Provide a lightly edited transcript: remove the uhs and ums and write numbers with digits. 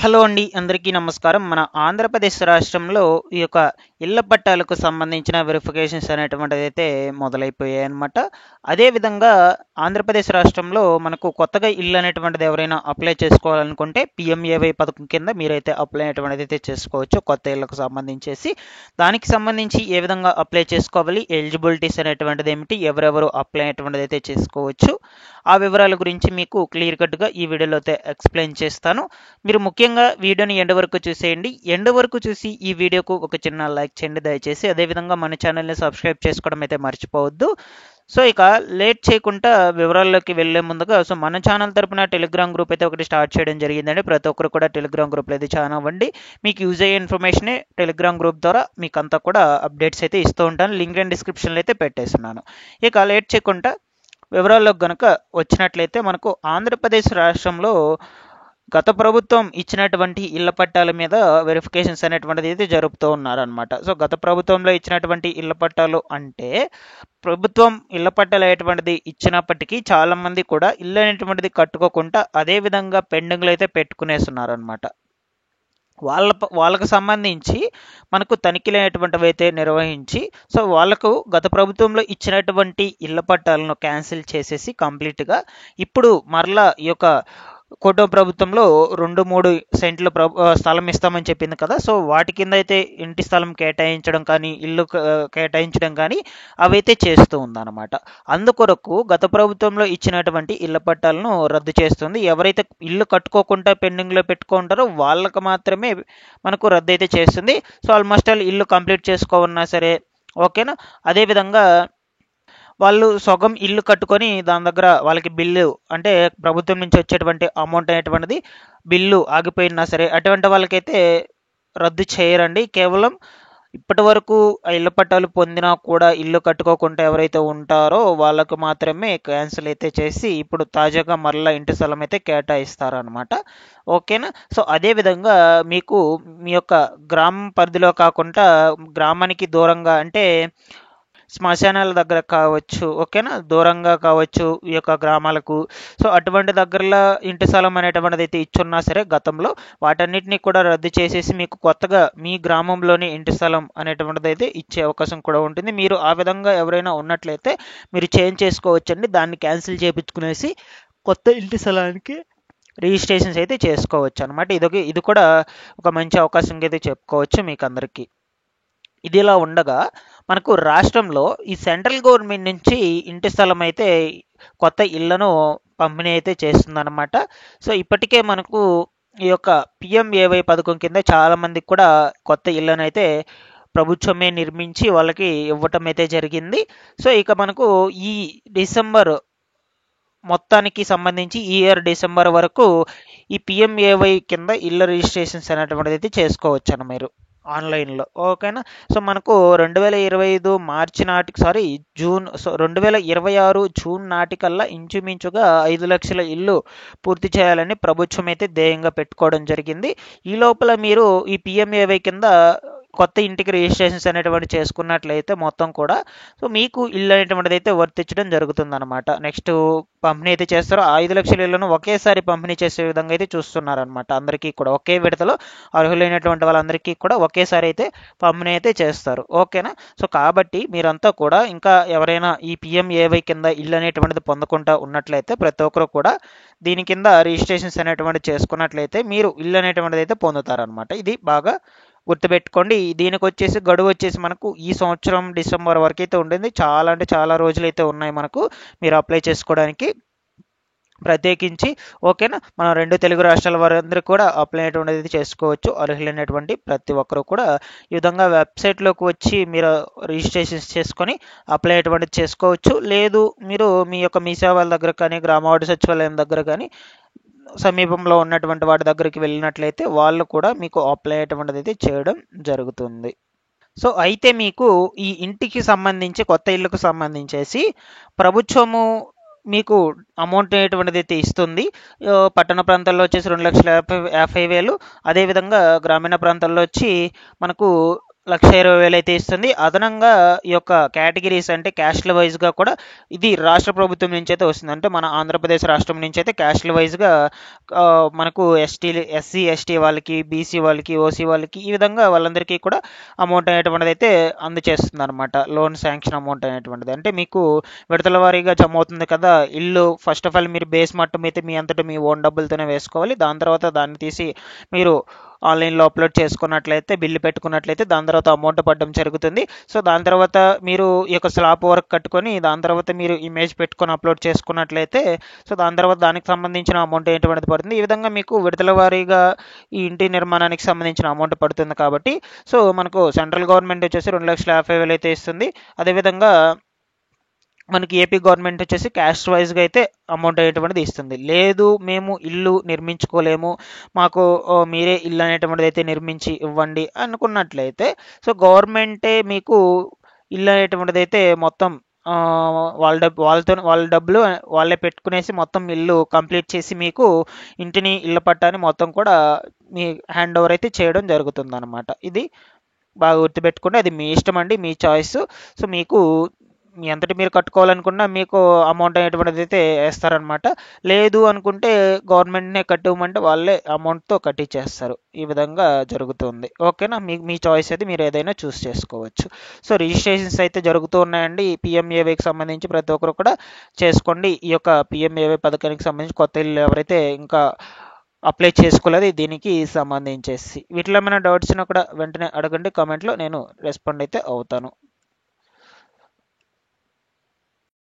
Hello అండి. అందరికీ నమస్కారం. మన ఆంధ్రప్రదేశ్ రాష్ట్రంలో ఈ యొక్క ఇళ్ల పట్టాలకు సంబంధించిన వెరిఫికేషన్స్ అనేటువంటిదైతే మొదలైపోయాయన్నమాట. అదేవిధంగా ఆంధ్రప్రదేశ్ రాష్ట్రంలో మనకు కొత్తగా ఇల్లు అనేటువంటిది ఎవరైనా అప్లై చేసుకోవాలనుకుంటే పిఎంఏవై పథకం కింద మీరైతే అప్లై అనేటువంటిదైతే చేసుకోవచ్చు కొత్త ఇళ్లకు సంబంధించేసి. దానికి సంబంధించి ఏ విధంగా అప్లై చేసుకోవాలి, ఎలిజిబిలిటీస్ అనేటువంటిది ఏమిటి, ఎవరెవరు అప్లై అనేటువంటిదైతే చేసుకోవచ్చు, ఆ వివరాల గురించి మీకు క్లియర్ కట్గా ఈ వీడియోలో అయితే ఎక్స్ప్లెయిన్ చేస్తాను. మీరు ముఖ్యంగా వీడియోని ఎండ్ వరకు చూసేయండి. ఎండ్ వరకు చూసి ఈ వీడియోకు ఒక చిన్న లైక్ చేయండి దయచేసి. అదేవిధంగా మన ఛానల్ని సబ్స్క్రైబ్ చేసుకోవడం అయితే మర్చిపోవద్దు. సో ఇక లేట్ చేయకుండా వివరాల్లోకి వెళ్లే ముందుగా మన ఛానల్ తరపున టెలిగ్రామ్ గ్రూప్ అయితే ఒకటి స్టార్ట్ చేయడం జరిగిందండి. ప్రతి ఒక్కరు కూడా టెలిగ్రామ్ గ్రూప్లో అయితే జాయిన్ అవ్వండి. మీకు యూజ్ అయ్యే ఇన్ఫర్మేషనే టెలిగ్రామ్ గ్రూప్ ద్వారా మీకు అంతా కూడా అప్డేట్స్ అయితే ఇస్తూ ఉంటాను. లింక్ అండ్ డిస్క్రిప్షన్లో అయితే పెట్టేస్తున్నాను. ఇక లేట్ చేయకుండా వివరాల్లోకి గనక వచ్చినట్లయితే మనకు ఆంధ్రప్రదేశ్ రాష్ట్రంలో గత ప్రభుత్వం ఇచ్చినటువంటి ఇళ్ల పట్టాల మీద వెరిఫికేషన్స్ అనేటువంటిది అయితే జరుపుతూ ఉన్నారనమాట. సో గత ప్రభుత్వంలో ఇచ్చినటువంటి ఇళ్ల పట్టాలు అంటే ప్రభుత్వం ఇళ్ల పట్టాలు అనేటువంటిది ఇచ్చినప్పటికీ చాలా మంది కూడా ఇల్లు అనేటువంటిది కట్టుకోకుండా అదే విధంగా పెండింగ్లు అయితే పెట్టుకునేస్తున్నారనమాట. వాళ్ళకు సంబంధించి మనకు తనిఖీలు అనేటువంటివి అయితే నిర్వహించి సో వాళ్ళకు గత ప్రభుత్వంలో ఇచ్చినటువంటి ఇళ్ల పట్టాలను క్యాన్సిల్ చేసేసి కంప్లీట్గా ఇప్పుడు మరలా ఈ యొక్క కూటమి ప్రభుత్వంలో 2-3 సెంట్లు స్థలం ఇస్తామని చెప్పింది కదా. సో వాటి కింద అయితే ఇంటి స్థలం కేటాయించడం కానీ ఇల్లు కేటాయించడం కానీ అవైతే చేస్తూ ఉందన్నమాట. అందుకొరకు గత ప్రభుత్వంలో ఇచ్చినటువంటి ఇళ్ల పట్టాలను రద్దు చేస్తుంది. ఎవరైతే ఇల్లు కట్టుకోకుండా పెండింగ్లో పెట్టుకుంటారో వాళ్ళకి మాత్రమే మనకు రద్దు అయితే చేస్తుంది. సో ఆల్మోస్ట్ ఆల్ ఇల్లు కంప్లీట్ చేసుకోవన్నా సరే ఓకేనా. అదేవిధంగా వాళ్ళు సగం ఇల్లు కట్టుకొని దాని దగ్గర వాళ్ళకి బిల్లు అంటే ప్రభుత్వం నుంచి వచ్చేటువంటి అమౌంట్ అనేటువంటిది బిల్లు ఆగిపోయినా సరే అటువంటి వాళ్ళకైతే రద్దు చేయరండి. కేవలం ఇప్పటి వరకు ఆ ఇళ్ల పట్టాలు పొందినా కూడా ఇల్లు కట్టుకోకుండా ఎవరైతే ఉంటారో వాళ్ళకు మాత్రమే క్యాన్సిల్ అయితే చేసి ఇప్పుడు తాజాగా మరలా ఇంటి స్థలం అయితే కేటాయిస్తారనమాట. ఓకేనా. సో అదేవిధంగా మీకు మీ యొక్క గ్రామం పరిధిలో కాకుండా గ్రామానికి దూరంగా అంటే శ్మశానాల దగ్గర కావచ్చు ఓకేనా, దూరంగా కావచ్చు ఈ యొక్క గ్రామాలకు. సో అటువంటి దగ్గరలో ఇంటి స్థలం అనేటువంటిది అయితే ఇచ్చున్నా సరే గతంలో వాటన్నిటిని కూడా రద్దు చేసేసి మీకు కొత్తగా మీ గ్రామంలోని ఇంటి స్థలం అనేటువంటిది అయితే ఇచ్చే అవకాశం కూడా ఉంటుంది. మీరు ఆ విధంగా ఎవరైనా ఉన్నట్లయితే మీరు చేంజ్ చేసుకోవచ్చండి. దాన్ని క్యాన్సిల్ చేయించుకునేసి కొత్త ఇంటి స్థలానికి రిజిస్ట్రేషన్స్ అయితే చేసుకోవచ్చు అనమాట. ఇది కూడా ఒక మంచి అవకాశం అయితే చెప్పుకోవచ్చు మీకు అందరికీ. ఇదిలా ఉండగా మనకు రాష్ట్రంలో ఈ సెంట్రల్ గవర్నమెంట్ నుంచి ఇంటి స్థలం అయితే కొత్త ఇళ్లను పంపిణీ అయితే చేస్తుందన్నమాట. సో ఇప్పటికే మనకు ఈ యొక్క పిఎంఏవై పథకం కింద చాలా మందికి కూడా కొత్త ఇళ్లను అయితే ప్రభుత్వమే నిర్మించి వాళ్ళకి ఇవ్వటం అయితే జరిగింది. సో ఇక మనకు ఈ డిసెంబర్ మొత్తానికి సంబంధించి ఈ ఇయర్ డిసెంబర్ వరకు ఈ పిఎంఏవై కింద ఇళ్ళ రిజిస్ట్రేషన్స్ అనేటువంటిది అయితే చేసుకోవచ్చు అన్న మీరు ఆన్లైన్లో ఓకేనా. సో మనకు 2025 మార్చి నాటికి జూన్ 2026 జూన్ నాటికల్లా ఇంచుమించుగా 5 లక్షల ఇల్లు పూర్తి చేయాలని ప్రభుత్వం అయితే ధ్యేయంగా పెట్టుకోవడం జరిగింది. ఈ లోపల మీరు ఈ పిఎంఏవై కింద కొత్త ఇంటికి రిజిస్ట్రేషన్స్ అనేటువంటి చేసుకున్నట్లయితే మొత్తం కూడా సో మీకు ఇల్లు అనేటువంటిది అయితే వర్తించడం జరుగుతుందన్నమాట. నెక్స్ట్ పంపిణీ అయితే చేస్తారు. 5 లక్షల ఇళ్లను ఒకేసారి పంపిణీ చేసే విధంగా అయితే చూస్తున్నారనమాట. అందరికీ కూడా ఒకే విడతలో అర్హులైనటువంటి వాళ్ళందరికీ కూడా ఒకేసారి అయితే పంపిణీ అయితే చేస్తారు ఓకేనా. సో కాబట్టి మీరంతా కూడా ఇంకా ఎవరైనా ఈ పిఎంఏవై కింద ఇల్లు అనేటువంటిది పొందకుండా ఉన్నట్లయితే ప్రతి ఒక్కరు కూడా దీని కింద రిజిస్ట్రేషన్స్ అనేటువంటిది చేసుకున్నట్లయితే మీరు ఇల్లు అనేటువంటిది అయితే పొందుతారనమాట. ఇది బాగా గుర్తుపెట్టుకోండి. దీనికి వచ్చేసి గడువు వచ్చేసి మనకు ఈ సంవత్సరం డిసెంబర్ వరకు అయితే ఉంటుంది. చాలా అంటే చాలా రోజులు అయితే ఉన్నాయి మనకు మీరు అప్లై చేసుకోవడానికి ప్రత్యేకించి ఓకేనా. మన 2 తెలుగు రాష్ట్రాల వారందరూ కూడా అప్లై అనేటువంటిది చేసుకోవచ్చు. అర్హులైనటువంటి ప్రతి ఒక్కరు కూడా ఈ విధంగా వెబ్సైట్లోకి వచ్చి మీరు రిజిస్ట్రేషన్స్ చేసుకొని అప్లై అనేటువంటిది చేసుకోవచ్చు. లేదు మీరు మీ యొక్క మీ సేవల దగ్గర కానీ గ్రామ వార్డు సచివాలయం దగ్గర కానీ సమీపంలో ఉన్నటువంటి వాటి దగ్గరికి వెళ్ళినట్లయితే వాళ్ళు కూడా మీకు అప్లై అయ్యేటువంటిది అయితే చేయడం జరుగుతుంది. సో అయితే మీకు ఈ ఇంటికి సంబంధించి కొత్త ఇల్లుకు సంబంధించేసి ప్రభుత్వము మీకు అమౌంట్ అనేటువంటిది అయితే ఇస్తుంది. పట్టణ ప్రాంతాల్లో వచ్చేసి 2,50,50,000, అదేవిధంగా గ్రామీణ ప్రాంతాల్లో వచ్చి మనకు 1,20,000 అయితే ఇస్తుంది. అదనంగా ఈ యొక్క కేటగిరీస్ అంటే క్యాస్ట్ల వైజ్గా కూడా ఇది రాష్ట్ర ప్రభుత్వం నుంచి అయితే వస్తుంది. అంటే మన ఆంధ్రప్రదేశ్ రాష్ట్రం నుంచి అయితే క్యాస్ట్ల వైజ్గా మనకు ఎస్సీ ఎస్టీ వాళ్ళకి, బీసీ వాళ్ళకి, ఓసీ వాళ్ళకి ఈ విధంగా వాళ్ళందరికీ కూడా అమౌంట్ అనేటువంటిది అయితే అందజేస్తుంది అనమాట. లోన్ శాంక్షన్ అమౌంట్ అనేటువంటిది అంటే మీకు విడతల వారీగా జమ అవుతుంది కదా. ఇల్లు ఫస్ట్ ఆఫ్ ఆల్ మీరు బేస్ మట్టం అయితే మీ అంతటా మీ ఓన్ డబ్బులతోనే వేసుకోవాలి. దాని తర్వాత దాన్ని తీసి మీరు ఆన్లైన్లో అప్లోడ్ చేసుకున్నట్లయితే, బిల్లు పెట్టుకున్నట్లయితే దాని తర్వాత అమౌంట్ పడడం జరుగుతుంది. సో దాని తర్వాత మీరు ఈ యొక్క స్లాబ్ వర్క్ కట్టుకొని దాని తర్వాత మీరు ఇమేజ్ పెట్టుకొని అప్లోడ్ చేసుకున్నట్లయితే సో దాని తర్వాత దానికి సంబంధించిన అమౌంట్ ఏంటువంటిది పడుతుంది. ఈ విధంగా మీకు విడతల వారీగా ఈ ఇంటి నిర్మాణానికి సంబంధించిన అమౌంట్ పడుతుంది కాబట్టి సో మనకు సెంట్రల్ గవర్నమెంట్ వచ్చేసి 2,50,000 అయితే ఇస్తుంది. అదేవిధంగా మనకి ఏపీ గవర్నమెంట్ వచ్చేసి క్యాస్ట్ వైజ్గా అయితే అమౌంట్ అనేటువంటిది ఇస్తుంది. లేదు మేము ఇల్లు నిర్మించుకోలేము, మాకు మీరే ఇల్లు అనేటువంటిది అయితే నిర్మించి ఇవ్వండి అనుకున్నట్లయితే సో గవర్నమెంటే మీకు ఇల్లు అనేటువంటిది అయితే మొత్తం వాళ్ళ డబ్బులు వాళ్ళే పెట్టుకునేసి మొత్తం ఇల్లు కంప్లీట్ చేసి మీకు ఇంటిని ఇళ్ళ పట్టాన్ని మొత్తం కూడా మీ హ్యాండ్ ఓవర్ అయితే చేయడం జరుగుతుంది అనమాట. ఇది బాగా గుర్తుపెట్టుకోండి. అది మీ ఇష్టం అండి, మీ చాయిస్. సో మీకు మీ అంతటి మీరు కట్టుకోవాలనుకున్నా మీకు అమౌంట్ అనేటువంటిది అయితే వేస్తారనమాట. లేదు అనుకుంటే గవర్నమెంట్నే కట్టివ్వమంటే వాళ్ళే అమౌంట్తో కట్టించేస్తారు. ఈ విధంగా జరుగుతుంది. ఓకేనా, మీ చాయిస్ అయితే మీరు ఏదైనా చూస్ చేసుకోవచ్చు. సో రిజిస్ట్రేషన్స్ అయితే జరుగుతూ ఉన్నాయండి. పిఎంఏవైకి సంబంధించి ప్రతి ఒక్కరు కూడా చేసుకోండి. ఈ యొక్క పిఎంఏవై పథకానికి సంబంధించి కొత్త ఇల్లు ఎవరైతే ఇంకా అప్లై చేసుకోలేదు దీనికి సంబంధించేసి వీటిలో ఏమైనా డౌట్స్ ఉన్నా కూడా వెంటనే అడగండి కామెంట్లో, నేను రెస్పాండ్ అయితే అవుతాను.